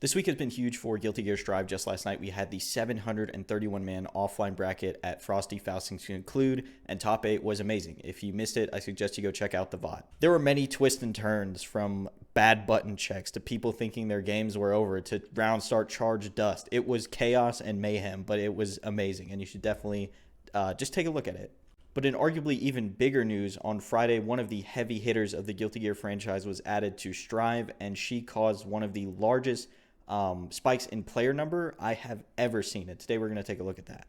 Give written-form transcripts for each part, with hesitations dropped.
This week has been huge for Guilty Gear Strive. Just last night, we had the 731-man offline bracket at Frosty Faustings to conclude, and top 8 was amazing. If you missed it, I suggest you go check out the VOD. There were many twists and turns, from bad button checks to people thinking their games were over to round start charge dust. It was chaos and mayhem, but it was amazing, and you should definitely just take a look at it. But in arguably even bigger news, on Friday, one of the heavy hitters of the Guilty Gear franchise was added to Strive, and she caused one of the largest spikes in player number I have ever seen. And today we're going to take a look at that.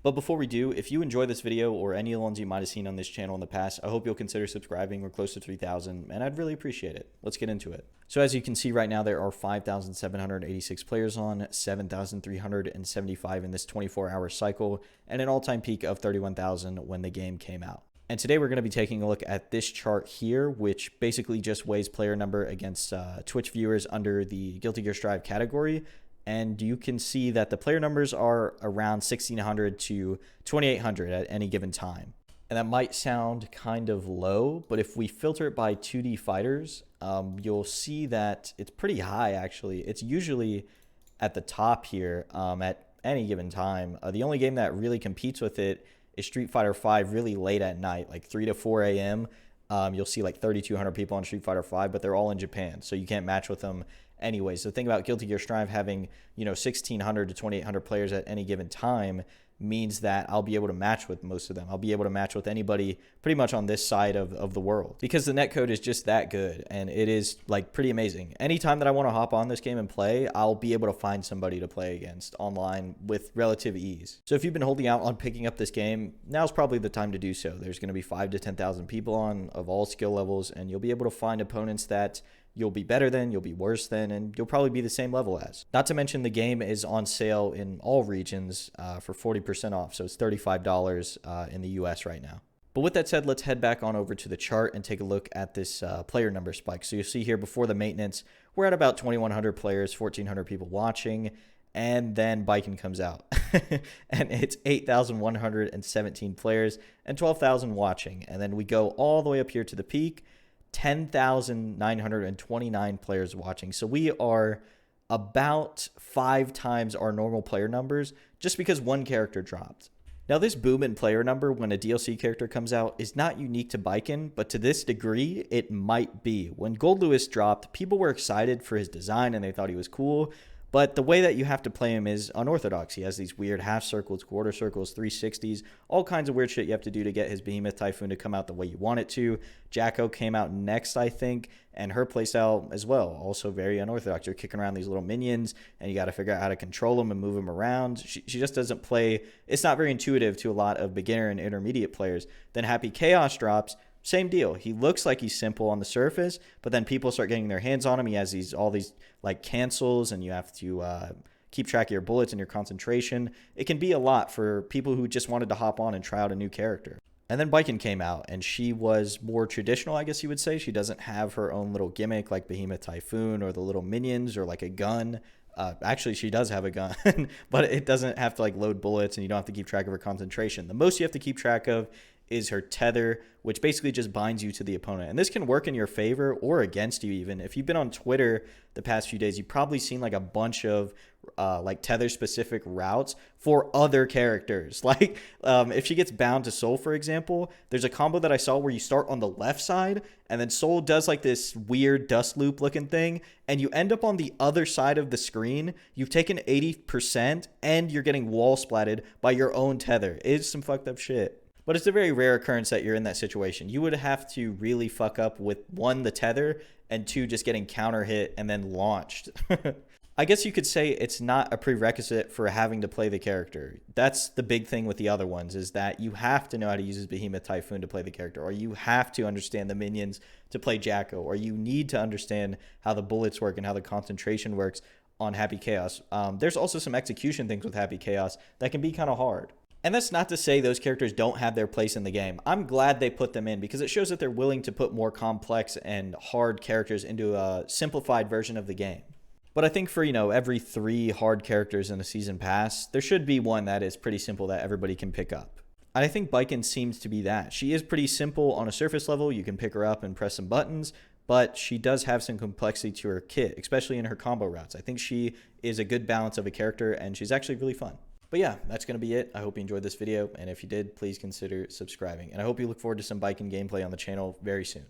But before we do, if you enjoy this video or any of the ones you might have seen on this channel in the past, I hope you'll consider subscribing. We're close to 3,000, and I'd really appreciate it. Let's get into it. So as you can see right now, there are 5,786 players on, 7,375 in this 24-hour cycle, and an all-time peak of 31,000 when the game came out. And today we're going to be taking a look at this chart here, which basically just weighs player number against Twitch viewers under the Guilty Gear Strive category. And you can see that the player numbers are around 1,600 to 2,800 at any given time. And that might sound kind of low, but if we filter it by 2D fighters, you'll see that it's pretty high, actually. It's usually at the top here at any given time. The only game that really competes with it is Street Fighter V really late at night, like 3 to 4 a.m. You'll see like 3,200 people on Street Fighter V, but they're all in Japan, so you can't match with them anyway. So think about Guilty Gear Strive having, 1,600 to 2,800 players at any given time means that I'll be able to match with most of them. I'll be able to match with anybody pretty much on this side of the world, because the netcode is just that good, and it is like pretty amazing. Anytime that I want to hop on this game and play, I'll be able to find somebody to play against online with relative ease. So if you've been holding out on picking up this game, now's probably the time to do so. There's going to be 5,000 to 10,000 people on of all skill levels, and you'll be able to find opponents that you'll be better than, you'll be worse than, and you'll probably be the same level as. Not to mention the game is on sale in all regions for 40% off, so it's $35 in the US right now. But with that said, let's head back on over to the chart and take a look at this player number spike. So you'll see here before the maintenance, we're at about 2,100 players, 1,400 people watching, and then Biken comes out. And it's 8,117 players and 12,000 watching. And then we go all the way up here to the peak, 10,929 players watching. So we are about 5 times our normal player numbers just because one character dropped. Now, this boom in player number when a DLC character comes out is not unique to Biken, but to this degree, it might be. When Gold Lewis dropped, people were excited for his design and they thought he was cool. But the way that you have to play him is unorthodox. He has these weird half circles, quarter circles, 360s, all kinds of weird shit you have to do to get his Behemoth Typhoon to come out the way you want it to. Jacko came out next, I think, and her playstyle as well, also very unorthodox. You're kicking around these little minions, and you got to figure out how to control them and move them around. She just doesn't play. It's not very intuitive to a lot of beginner and intermediate players. Then Happy Chaos drops. Same deal. He looks like he's simple on the surface, but then people start getting their hands on him. He has all these like cancels, and you have to keep track of your bullets and your concentration. It can be a lot for people who just wanted to hop on and try out a new character. And then Biken came out, and she was more traditional, I guess you would say. She doesn't have her own little gimmick like Behemoth Typhoon or the little minions or like a gun. Actually, she does have a gun, but it doesn't have to like load bullets, and you don't have to keep track of her concentration. The most you have to keep track of is her tether, which basically just binds you to the opponent. And this can work in your favor or against you even. If you've been on Twitter the past few days, you've probably seen like a bunch of like tether specific routes for other characters. Like if she gets bound to Soul, for example, there's a combo that I saw where you start on the left side and then Soul does like this weird dust loop looking thing, and you end up on the other side of the screen. You've taken 80% and you're getting wall splatted by your own tether. It's some fucked up shit. But it's a very rare occurrence that you're in that situation. You would have to really fuck up with 1, the tether, and 2, just getting counter hit and then launched. I guess you could say it's not a prerequisite for having to play the character. That's the big thing with the other ones, is that you have to know how to use his Behemoth Typhoon to play the character, or you have to understand the minions to play Jacko, or you need to understand how the bullets work and how the concentration works on Happy Chaos. There's also some execution things with Happy Chaos that can be kind of hard. And that's not to say those characters don't have their place in the game. I'm glad they put them in because it shows that they're willing to put more complex and hard characters into a simplified version of the game. But I think for, every 3 hard characters in a season pass, there should be one that is pretty simple that everybody can pick up. And I think Baiken seems to be that. She is pretty simple on a surface level. You can pick her up and press some buttons, but she does have some complexity to her kit, especially in her combo routes. I think she is a good balance of a character, and she's actually really fun. But yeah, that's going to be it. I hope you enjoyed this video, and if you did, please consider subscribing. And I hope you look forward to some Baiken gameplay on the channel very soon.